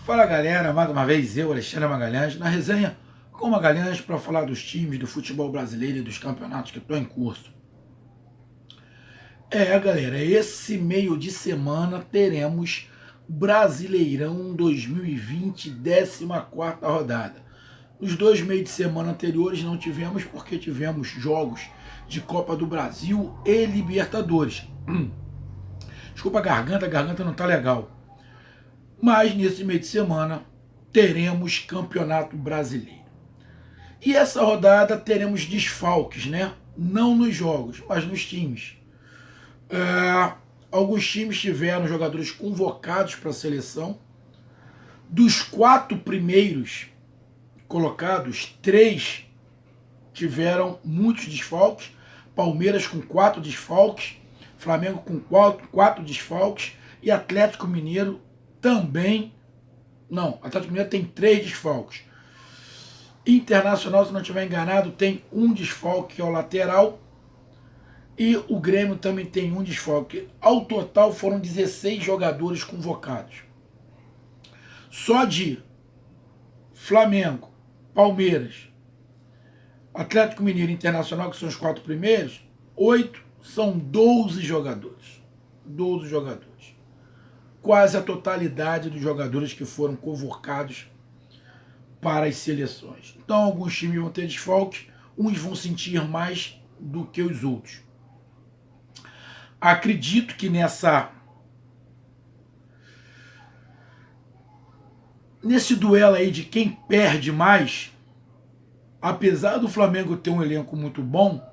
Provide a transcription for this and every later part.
Fala galera, mais uma vez eu, Alexandre Magalhães, na resenha com Magalhães para falar dos times do futebol brasileiro e dos campeonatos que estão em curso. Galera, esse meio de semana teremos Brasileirão 2020, 14ª rodada. Os dois meios de semana anteriores não tivemos porque tivemos jogos de Copa do Brasil e Libertadores. Desculpa a garganta não tá legal. Mas nesse meio de semana teremos Campeonato Brasileiro. E essa rodada teremos desfalques, né? Não nos jogos, mas nos times. Alguns times tiveram jogadores convocados para a seleção. Dos 4 primeiros colocados, 3 tiveram muitos desfalques. Palmeiras com 4 desfalques, Flamengo com 4 desfalques e Atlético Mineiro também. Não, Atlético Mineiro tem 3 desfalques. Internacional, se não estiver enganado, tem um desfalque, que é o lateral. E o Grêmio também tem um desfalque. Ao total foram 16 jogadores convocados. Só de Flamengo, Palmeiras, Atlético Mineiro e Internacional, que são os 4 primeiros, 8 são 12 jogadores. 12 jogadores. Quase a totalidade dos jogadores que foram convocados para as seleções. Então, alguns times vão ter desfalques, uns vão sentir mais do que os outros. Acredito que nesse duelo aí de quem perde mais, apesar do Flamengo ter um elenco muito bom,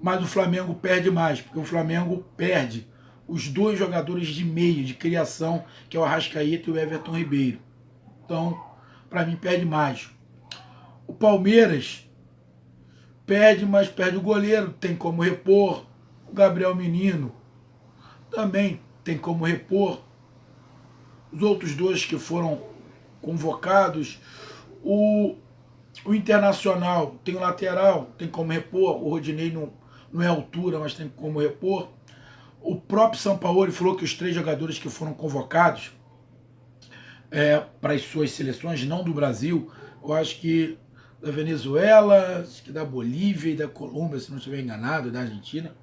mas o Flamengo perde mais, porque o Flamengo perde os 2 jogadores de meio, de criação, que é o Arrascaeta e o Everton Ribeiro. Então, para mim, perde mais. O Palmeiras perde, mas perde o goleiro, tem como repor. O Gabriel Menino também tem como repor. Os outros 2 que foram convocados, o Internacional tem o lateral, tem como repor. O Rodinei não é altura, mas tem como repor. O próprio Sampaoli falou que os 3 jogadores que foram convocados para as suas seleções, não do Brasil, eu acho que da Venezuela, acho que da Bolívia e da Colômbia, se não estiver enganado, da Argentina.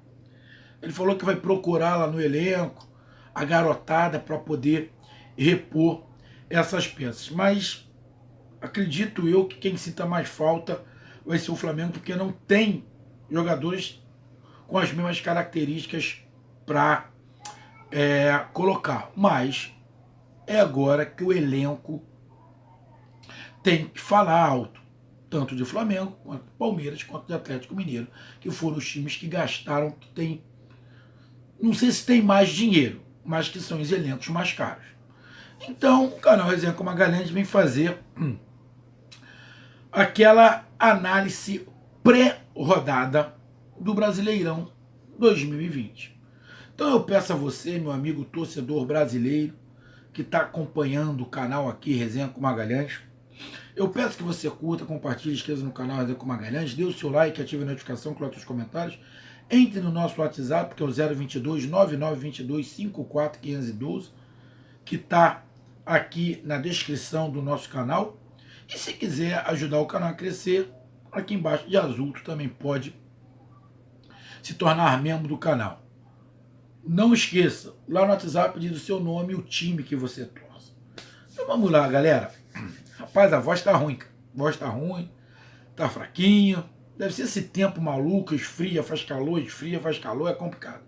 Ele falou que vai procurar lá no elenco a garotada para poder repor essas peças. Mas acredito eu que quem sinta mais falta vai ser o Flamengo, porque não tem jogadores com as mesmas características para colocar. Mas é agora que o elenco tem que falar alto, tanto de Flamengo, quanto de Palmeiras, quanto de Atlético Mineiro, que foram os times que gastaram, que tem, não sei se tem mais dinheiro, mas que são os elencos mais caros. Então, o canal Resenha com Magalhães vem fazer aquela análise pré-rodada do Brasileirão 2020. Então eu peço a você, meu amigo torcedor brasileiro, que está acompanhando o canal aqui, Resenha com Magalhães, eu peço que você curta, compartilhe, inscreva no canal Resenha com Magalhães, dê o seu like, ative a notificação, coloque os comentários, entre no nosso WhatsApp, que é o 022 9922 54512, que está aqui na descrição do nosso canal. E se quiser ajudar o canal a crescer, aqui embaixo de azul tu também pode se tornar membro do canal. Não esqueça, lá no WhatsApp diz o seu nome e o time que você torce. Então vamos lá, galera. Rapaz, a voz tá ruim. A voz tá ruim, tá fraquinho. Deve ser esse tempo maluco, esfria, faz calor, é complicado.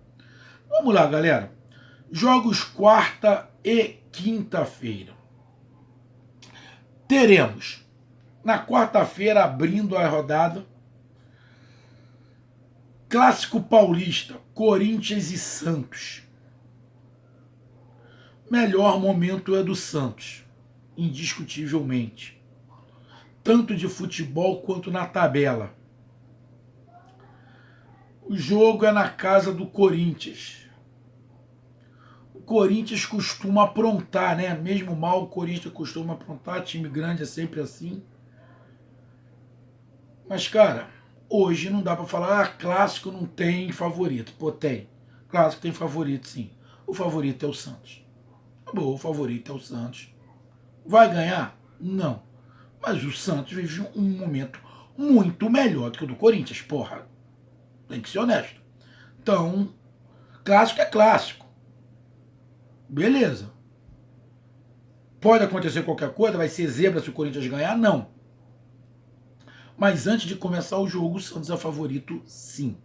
Vamos lá, galera. Jogos quarta e quinta-feira. Teremos, na quarta-feira, abrindo a rodada, Clássico Paulista, Corinthians e Santos. Melhor momento é do Santos, indiscutivelmente. Tanto de futebol quanto na tabela. O jogo é na casa do Corinthians. O Corinthians costuma aprontar, né? Mesmo mal, o Corinthians costuma aprontar. Time grande é sempre assim. Mas, cara, hoje não dá pra falar, clássico não tem favorito. Pô, tem. Clássico tem favorito, sim. O favorito é o Santos. Tá bom, o favorito é o Santos. Vai ganhar? Não. Mas o Santos vive um momento muito melhor do que o do Corinthians, porra. Tem que ser honesto. Então, clássico é clássico. Beleza. Pode acontecer qualquer coisa, vai ser zebra se o Corinthians ganhar? Não. Mas antes de começar o jogo, o Santos é favorito, sim.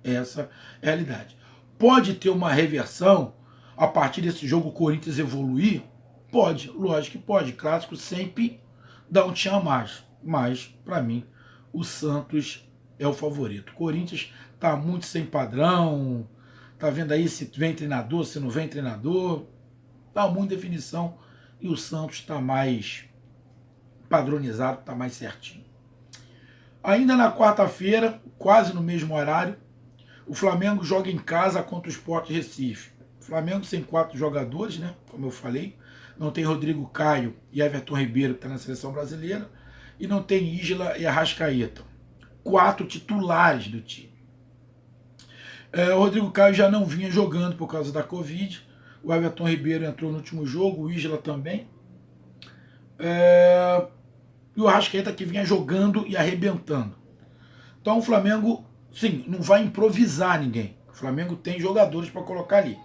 Essa é a realidade. Pode ter uma reversão a partir desse jogo o Corinthians evoluir? Pode, lógico que pode. Clássico sempre dá um tchan a mais. Mas, para mim, o Santos é o favorito. O Corinthians tá muito sem padrão. Tá vendo aí se vem treinador, se não vem treinador. Tá muita definição. E o Santos tá mais padronizado, tá mais certinho. Ainda na quarta-feira, quase no mesmo horário, o Flamengo joga em casa contra o Sport Recife. O Flamengo sem 4 jogadores, né? Como eu falei. Não tem Rodrigo Caio e Everton Ribeiro, que está na seleção brasileira. E não tem Isla e Arrascaeta. 4 titulares do time. O Rodrigo Caio já não vinha jogando por causa da Covid. O Everton Ribeiro entrou no último jogo, o Isla também. E o Arrascaeta que vinha jogando e arrebentando. Então o Flamengo, sim, não vai improvisar ninguém. O Flamengo tem jogadores para colocar ali.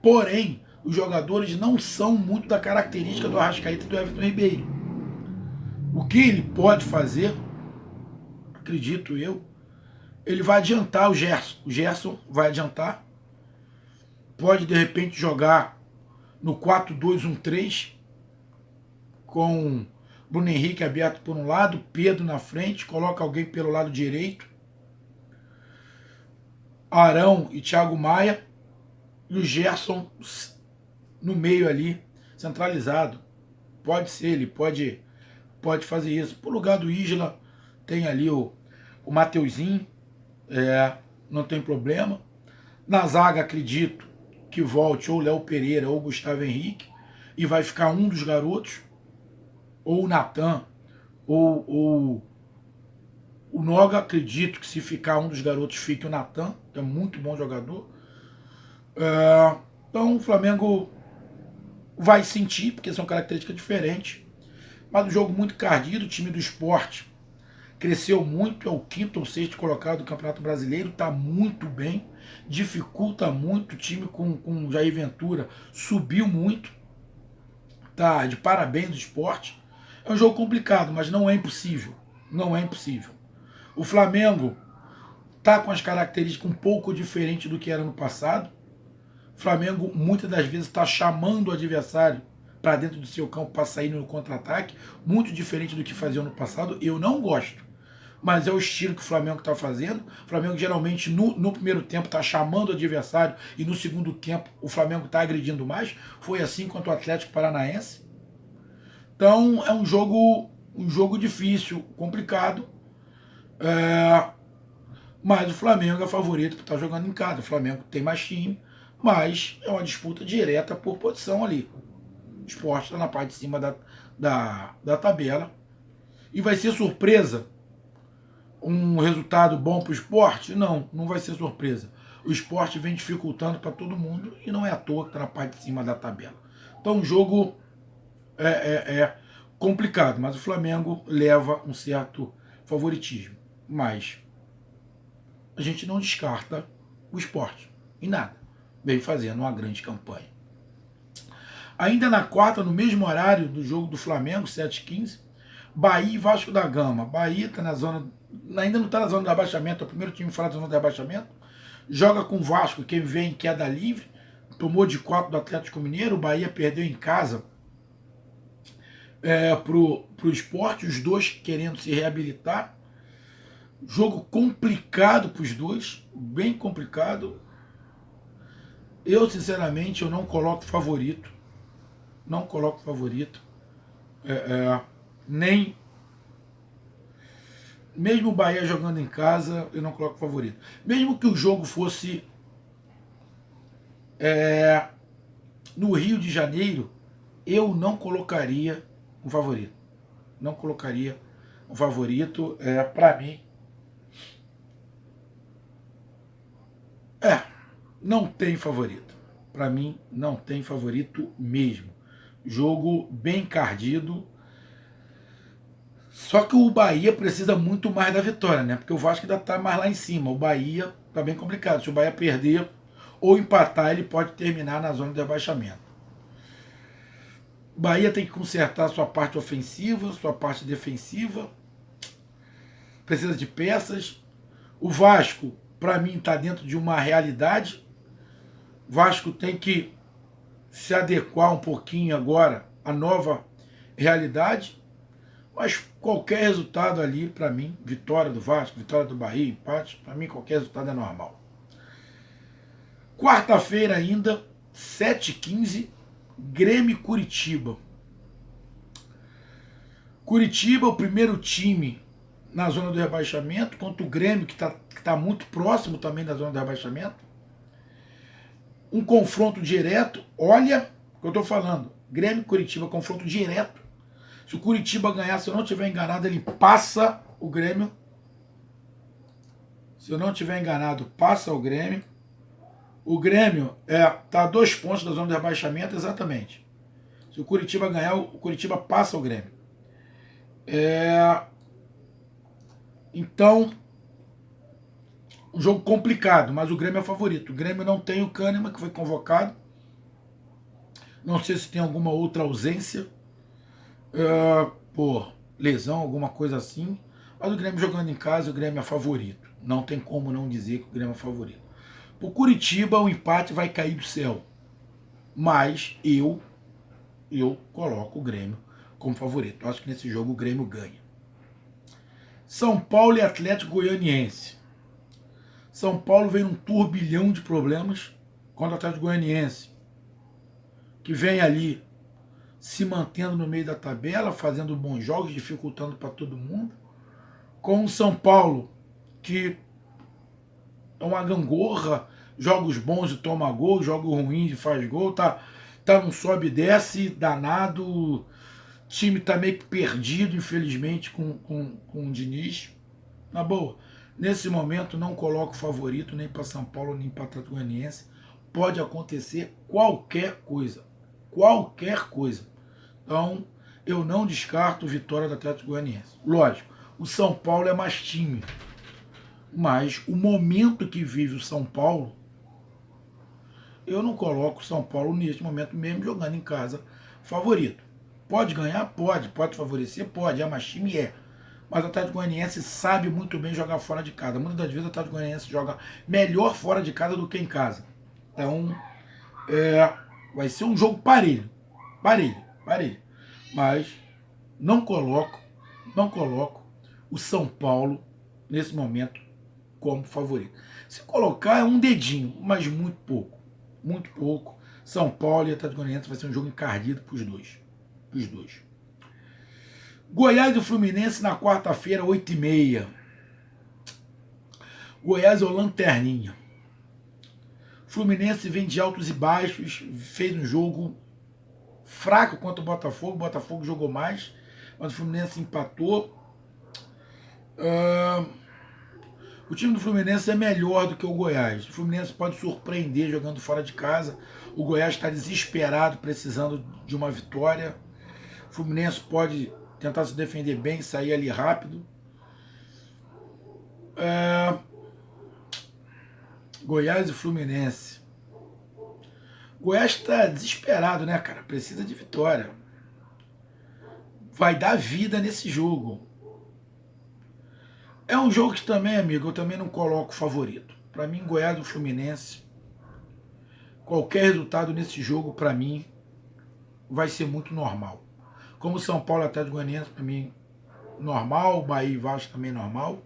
Porém, os jogadores não são muito da característica do Arrascaeta e do Everton Ribeiro. O que ele pode fazer, acredito eu, ele vai adiantar o Gerson. O Gerson vai adiantar. Pode, de repente, jogar no 4-2-1-3 com Bruno Henrique aberto por um lado, Pedro na frente, coloca alguém pelo lado direito, Arão e Thiago Maia, e o Gerson no meio ali, centralizado. Pode ser, ele pode fazer isso. Por lugar do Isla, tem ali o Mateuzinho, não tem problema. Na zaga, acredito que volte ou Léo Pereira ou Gustavo Henrique, e vai ficar um dos garotos, ou o Natan, ou o Noga. Acredito que se ficar um dos garotos, fique o Natan, que é muito bom jogador. Então o Flamengo vai sentir, porque são características diferentes. Mas um jogo muito cardido, o time do Sport cresceu muito, é o 5º ou 6º colocado do Campeonato Brasileiro, está muito bem, dificulta muito, o time com Jair Ventura subiu muito, tá de parabéns do Sport. É um jogo complicado, mas não é impossível, não é impossível. O Flamengo tá com as características um pouco diferentes do que era no passado. O Flamengo muitas das vezes está chamando o adversário para dentro do seu campo para sair no contra-ataque, muito diferente do que fazia no passado. Eu não gosto, mas é o estilo que o Flamengo está fazendo. O Flamengo geralmente no primeiro tempo está chamando o adversário e no segundo tempo o Flamengo está agredindo mais. Foi assim contra o Atlético Paranaense. Então é um jogo difícil, complicado. Mas o Flamengo é favorito por estar jogando em casa. O Flamengo tem mais time, mas é uma disputa direta por posição ali. O Sport está na parte de cima da tabela. E vai ser surpresa um resultado bom para o Sport? Não, não vai ser surpresa. O Sport vem dificultando para todo mundo e não é à toa que está na parte de cima da tabela. Então o jogo é complicado, mas o Flamengo leva um certo favoritismo. Mas a gente não descarta o Sport em nada. Veio fazendo uma grande campanha. Ainda na quarta, no mesmo horário do jogo do Flamengo, 7h15, Bahia e Vasco da Gama. Bahia está na zona, ainda não está na zona de abaixamento, é o primeiro time fora da zona de abaixamento. Joga com o Vasco, quem vem em queda livre. Tomou de 4 do Atlético Mineiro. O Bahia perdeu em casa pro Sport, os dois querendo se reabilitar. Jogo complicado para os dois, bem complicado. Eu, sinceramente, eu não coloco favorito. Não coloco favorito. Nem... Mesmo o Bahia jogando em casa, eu não coloco favorito. Mesmo que o jogo fosse no Rio de Janeiro, eu não colocaria um favorito. Não colocaria um favorito. Para mim, não tem favorito. Para mim, não tem favorito mesmo. Jogo bem encardido. Só que o Bahia precisa muito mais da vitória, né? Porque o Vasco ainda tá mais lá em cima. O Bahia tá bem complicado. Se o Bahia perder ou empatar, ele pode terminar na zona de rebaixamento. O Bahia tem que consertar sua parte ofensiva, sua parte defensiva. Precisa de peças. O Vasco, para mim, está dentro de uma realidade. O Vasco tem que se adequar um pouquinho agora à nova realidade. Mas qualquer resultado ali, para mim, vitória do Vasco, vitória do Bahia, empate, para mim qualquer resultado é normal. Quarta-feira ainda, 7h15, Grêmio e Curitiba. Curitiba, o primeiro time na zona do rebaixamento, contra o Grêmio, que tá muito próximo também da zona do rebaixamento. Um confronto direto, olha o que eu tô falando, Grêmio e Curitiba, confronto direto. Se o Curitiba ganhar, se eu não estiver enganado, ele passa o Grêmio. Se eu não estiver enganado, passa o Grêmio. O Grêmio tá a 2 pontos da zona de rebaixamento, exatamente. Se o Curitiba ganhar, o Curitiba passa o Grêmio. Então, um jogo complicado, mas o Grêmio é favorito. O Grêmio não tem o Kahneman, que foi convocado. Não sei se tem alguma outra ausência. Por lesão, alguma coisa assim. Mas o Grêmio jogando em casa, o Grêmio é favorito. Não tem como não dizer que o Grêmio é favorito. Por Curitiba, o empate vai cair do céu. Mas eu coloco o Grêmio como favorito. Eu acho que nesse jogo o Grêmio ganha. São Paulo e Atlético Goianiense. São Paulo vem num turbilhão de problemas contra o Atlético Goianiense, que vem ali se mantendo no meio da tabela, fazendo bons jogos, dificultando para todo mundo. Com o São Paulo, que é uma gangorra, jogos bons e toma gol, jogos ruins e faz gol, tá num sobe e desce danado. O time tá meio que perdido, infelizmente, com o Diniz. Na boa, nesse momento não coloco favorito nem para São Paulo nem para Atlético Goianiense. Pode acontecer qualquer coisa. Qualquer coisa. Então, eu não descarto vitória do Atlético Goianiense. Lógico, o São Paulo é mais time. Mas o momento que vive o São Paulo, eu não coloco o São Paulo neste momento, mesmo jogando em casa, favorito. Pode ganhar? Pode favorecer? Pode. É mais time? É. Mas o Atlético Goianiense sabe muito bem jogar fora de casa. Muitas das vezes o Atlético Goianiense joga melhor fora de casa do que em casa. Então, vai ser um jogo parelho. Parelho. Mas não coloco o São Paulo, nesse momento, como favorito. Se colocar é um dedinho, mas muito pouco. Muito pouco. São Paulo e Atlético Goianiense vai ser um jogo encardido para os dois. Goiás e Fluminense na quarta-feira, 8h30. Goiás é o lanterninha. Fluminense vem de altos e baixos, fez um jogo fraco contra o Botafogo. O Botafogo jogou mais, mas o Fluminense empatou. O time do Fluminense é melhor do que o Goiás. O Fluminense pode surpreender jogando fora de casa. O Goiás está desesperado, precisando de uma vitória. O Fluminense pode tentar se defender bem, sair ali rápido. Goiás e Fluminense. Goiás está desesperado, né, cara? Precisa de vitória. Vai dar vida nesse jogo. É um jogo que também, amigo, eu também não coloco favorito. Para mim, Goiás e Fluminense, qualquer resultado nesse jogo, para mim, vai ser muito normal. Como São Paulo e Atlético Goianiense, para mim, normal. Bahia e Vasco também normal.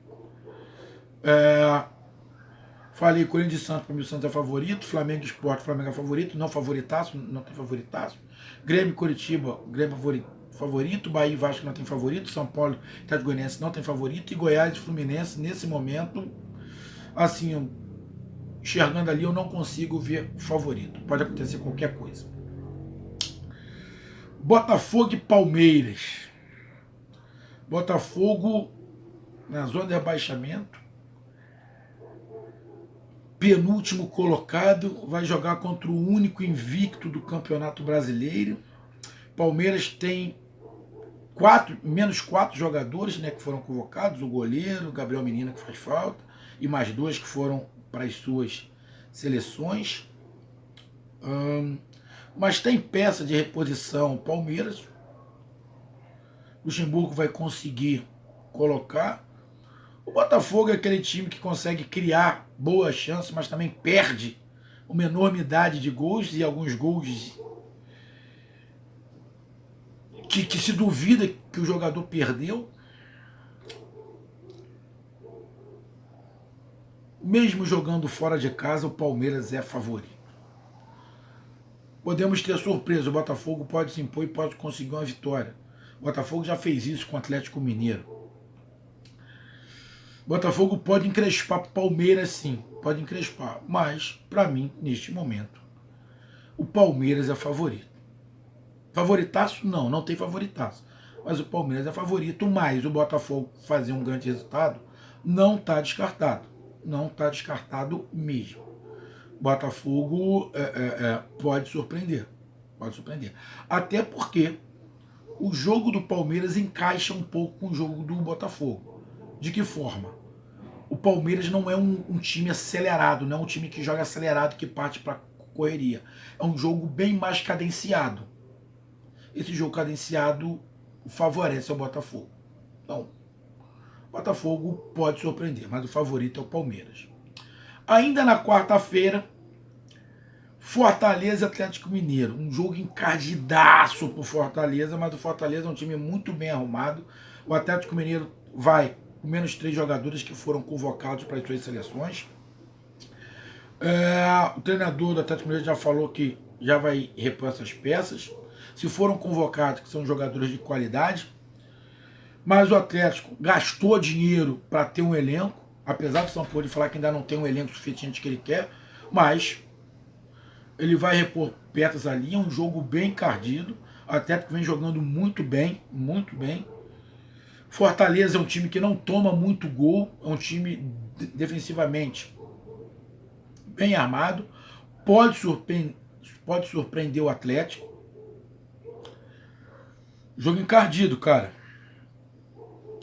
Falei Corinthians e Santos, para mim o Santos é favorito. Flamengo e Sport, Flamengo é favorito. Não favoritaço, não tem favoritaço. Grêmio e Curitiba, Grêmio favorito. Bahia e Vasco não tem favorito. São Paulo e Atlético Goianiense não tem favorito. E Goiás e Fluminense, nesse momento, assim, enxergando ali, eu não consigo ver favorito. Pode acontecer qualquer coisa. Botafogo e Palmeiras. Botafogo na zona de rebaixamento. Penúltimo colocado, vai jogar contra o único invicto do Campeonato Brasileiro, Palmeiras tem menos 4 jogadores, né, que foram convocados, o goleiro, o Gabriel Menino, que faz falta, e mais 2 que foram para as suas seleções. Mas tem peça de reposição. Palmeiras, Luxemburgo vai conseguir colocar. O Botafogo é aquele time que consegue criar boas chances, mas também perde uma enormidade de gols, e alguns gols que se duvida que o jogador perdeu. Mesmo jogando fora de casa, o Palmeiras é favorito. Podemos ter surpresa, o Botafogo pode se impor e pode conseguir uma vitória. O Botafogo já fez isso com o Atlético Mineiro. O Botafogo pode encrespar o Palmeiras, sim, pode encrespar. Mas, para mim, neste momento, o Palmeiras é favorito. Favoritaço? Não, não tem favoritaço. Mas o Palmeiras é favorito, mas o Botafogo fazer um grande resultado não está descartado. Não está descartado mesmo. Botafogo pode surpreender. Pode surpreender. Até porque o jogo do Palmeiras encaixa um pouco com o jogo do Botafogo. De que forma? O Palmeiras não é um time acelerado, não é um time que joga acelerado, que parte para correria. É um jogo bem mais cadenciado. Esse jogo cadenciado favorece o Botafogo. Então, o Botafogo pode surpreender, mas o favorito é o Palmeiras. Ainda na quarta-feira, Fortaleza e Atlético Mineiro. Um jogo encardidaço pro Fortaleza, mas o Fortaleza é um time muito bem arrumado. O Atlético Mineiro vai com menos 3 jogadores que foram convocados para as suas seleções. O treinador do Atlético Mineiro já falou que já vai repor essas peças. Se foram convocados, que são jogadores de qualidade. Mas o Atlético gastou dinheiro para ter um elenco, apesar do São Paulo falar que ainda não tem um elenco suficiente que ele quer, mas ele vai repor peças ali. É um jogo bem encardido. O Atlético vem jogando muito bem, muito bem. Fortaleza é um time que não toma muito gol, é um time defensivamente bem armado, pode surpreender o Atlético. Jogo encardido, cara.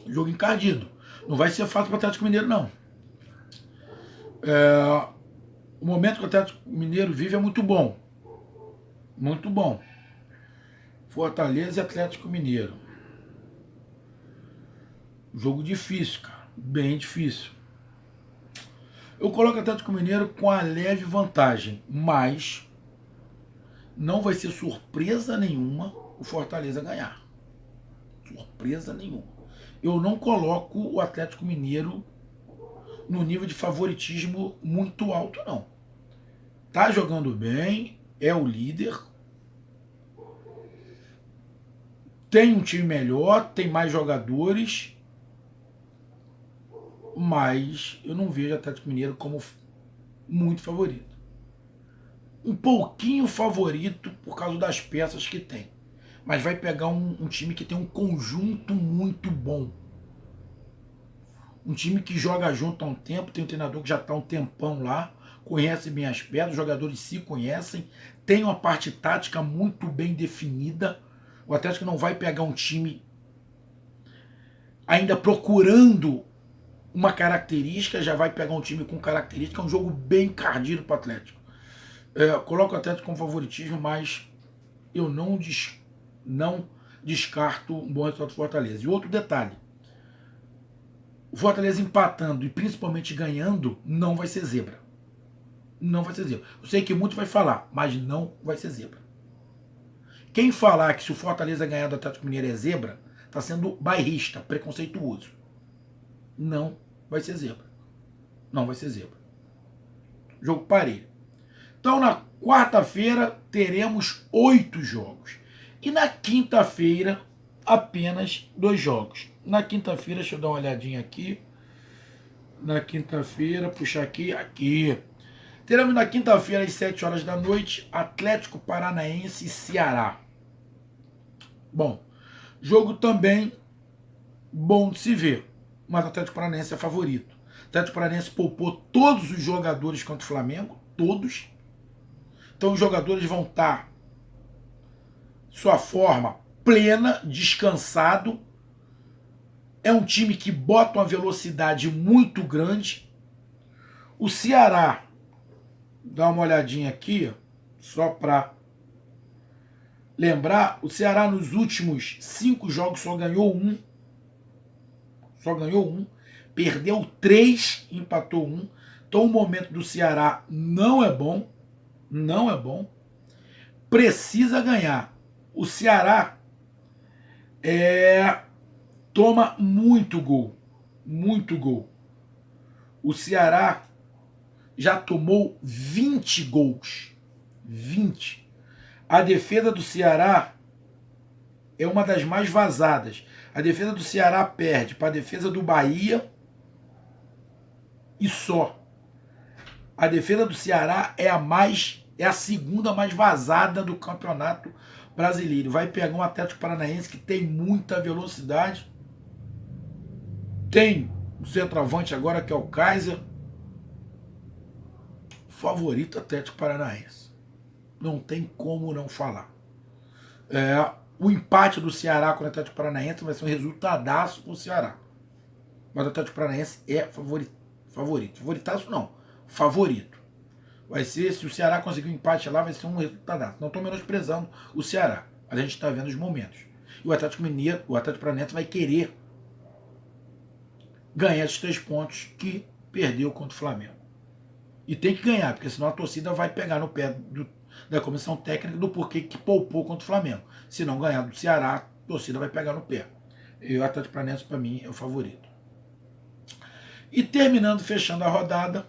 Jogo encardido. Não vai ser fácil para o Atlético Mineiro, não. O momento que o Atlético Mineiro vive é muito bom. Muito bom. Fortaleza e Atlético Mineiro. Jogo difícil, cara. Bem difícil. Eu coloco o Atlético Mineiro com a leve vantagem, mas não vai ser surpresa nenhuma o Fortaleza ganhar. Surpresa nenhuma. Eu não coloco o Atlético Mineiro no nível de favoritismo muito alto, não. Tá jogando bem, é o líder, tem um time melhor, tem mais jogadores, mas eu não vejo o Atlético Mineiro como muito favorito. Um pouquinho favorito por causa das peças que tem. Mas vai pegar um time que tem um conjunto muito bom. Um time que joga junto há um tempo, tem um treinador que já está há um tempão lá, conhece bem as peças, os jogadores se conhecem, tem uma parte tática muito bem definida. O Atlético não vai pegar um time ainda procurando uma característica, já vai pegar um time com característica. É um jogo bem encardido para o Atlético. Coloco o Atlético com favoritismo, mas eu não descarto um bom resultado do Fortaleza. E outro detalhe, o Fortaleza empatando e principalmente ganhando não vai ser zebra. Não vai ser zebra. Eu sei que muito vai falar, mas não vai ser zebra. Quem falar que se o Fortaleza ganhar do Atlético Mineiro é zebra, está sendo bairrista, preconceituoso. Não vai ser zebra. Não vai ser zebra. Jogo parelho. Então na quarta-feira teremos 8 jogos. E na quinta-feira apenas 2 jogos. Na quinta-feira, deixa eu dar uma olhadinha aqui. Na quinta-feira, puxar aqui. Teremos na quinta-feira às 7 horas da noite, Atlético Paranaense e Ceará. Bom, jogo também bom de se ver, mas o Atlético Paranaense é favorito. O Atlético Paranaense poupou todos os jogadores contra o Flamengo, todos. Então os jogadores vão estar sua forma plena, descansado. É um time que bota uma velocidade muito grande. O Ceará, dá uma olhadinha aqui, só para lembrar, o Ceará nos últimos 5 jogos só ganhou um. Só ganhou um. Perdeu 3, empatou 1. Então o momento do Ceará não é bom. Não é bom. Precisa ganhar. O Ceará toma muito gol. Muito gol. O Ceará já tomou 20 gols. 20. A defesa do Ceará é uma das mais vazadas. A defesa do Ceará perde para a defesa do Bahia e só. A defesa do Ceará é a segunda mais vazada do Campeonato Brasileiro. Vai pegar um Atlético Paranaense que tem muita velocidade. Tem o centroavante agora que é o Kaiser. Favorito Atlético Paranaense. Não tem como não falar. O empate do Ceará com o Atlético Paranaense vai ser um resultadaço para o Ceará. Mas o Atlético Paranaense é favorito. Favoritaço não. Favorito. Vai ser, se o Ceará conseguir um empate lá, vai ser um resultadaço. Não estou menosprezando o Ceará. Mas a gente está vendo os momentos. E o Atlético Mineiro, o Atlético Paranaense vai querer ganhar esses 3 pontos que perdeu contra o Flamengo. E tem que ganhar, porque senão a torcida vai pegar no pé da comissão técnica do porquê que poupou contra o Flamengo. Se não ganhar do Ceará, a torcida vai pegar no pé. E o Atlético Paranaense, para mim, é o favorito. E terminando, fechando a rodada,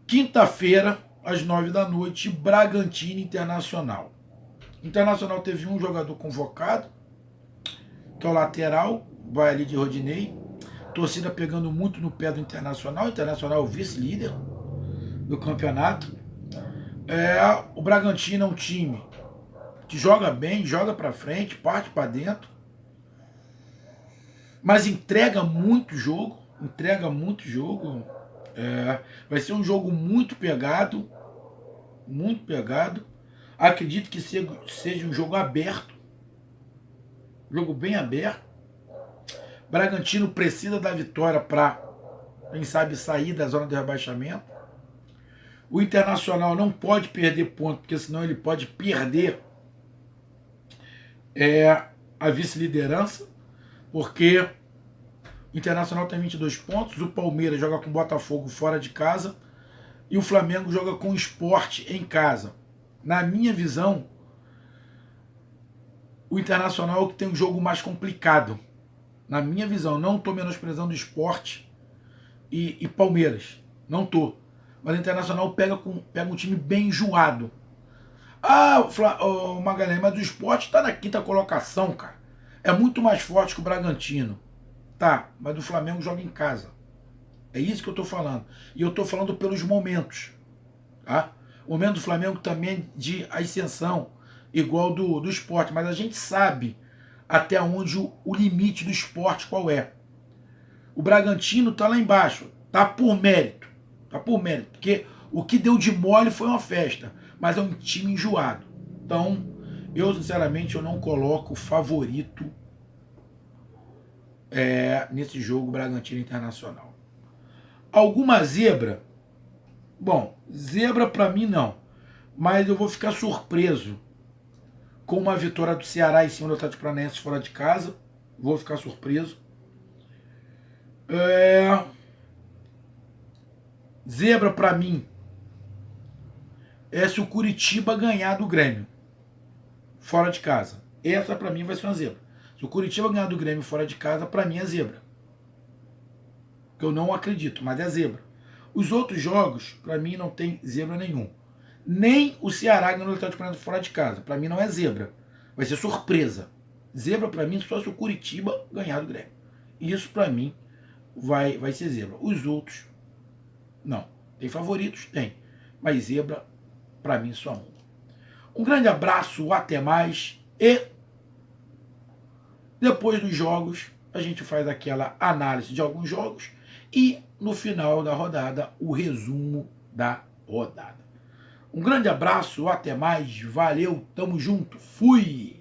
quinta-feira, às 9 da noite, Bragantino Internacional. Internacional teve um jogador convocado, que é o lateral, vai ali de Rodinei. Torcida pegando muito no pé do Internacional. O Internacional é o vice-líder do campeonato. O Bragantino é um time que joga bem, joga pra frente, parte pra dentro, mas entrega muito jogo. Vai ser um jogo muito pegado. Muito pegado. Acredito que seja um jogo aberto. Jogo bem aberto. Bragantino precisa da vitória para, quem sabe, sair da zona de rebaixamento. O Internacional não pode perder ponto, porque senão ele pode perder a vice-liderança, porque o Internacional tem 22 pontos, o Palmeiras joga com o Botafogo fora de casa e o Flamengo joga com o Sport em casa. Na minha visão, o Internacional é o que tem um jogo mais complicado. Na minha visão, não estou menosprezando o Sport e Palmeiras. Não estou. Mas o Internacional pega um time bem enjoado. Magalhães, mas o Sport está na 5ª colocação, cara. É muito mais forte que o Bragantino. Tá, mas o Flamengo joga em casa. É isso que eu estou falando. E eu estou falando pelos momentos. Tá? O momento do Flamengo também de ascensão, igual do Sport. Mas a gente sabe até onde o limite do Sport qual é. O Bragantino está lá embaixo. Tá por mérito. Porque o que deu de mole foi uma festa. Mas é um time enjoado. Então, eu sinceramente eu não coloco favorito nesse jogo Bragantino Internacional. Alguma zebra? Bom, zebra para mim não. Mas eu vou ficar surpreso com uma vitória do Ceará em cima do Atlético Paranaense fora de casa. Vou ficar surpreso. Zebra para mim é se o Curitiba ganhar do Grêmio fora de casa. Essa para mim vai ser uma zebra. Se o Curitiba ganhar do Grêmio fora de casa, para mim é zebra. Eu não acredito, mas é zebra. Os outros jogos, para mim, não tem zebra nenhum. Nem o Ceará ganhando o Atlético Paranaense fora de casa. Para mim não é zebra. Vai ser surpresa. Zebra para mim só se o Curitiba ganhar do Grêmio. Isso para mim vai ser zebra. Os outros, não. Tem favoritos? Tem. Mas zebra, para mim, só um. Um grande abraço, até mais. E depois dos jogos, a gente faz aquela análise de alguns jogos. E no final da rodada, o resumo da rodada. Um grande abraço, até mais, valeu, tamo junto, fui!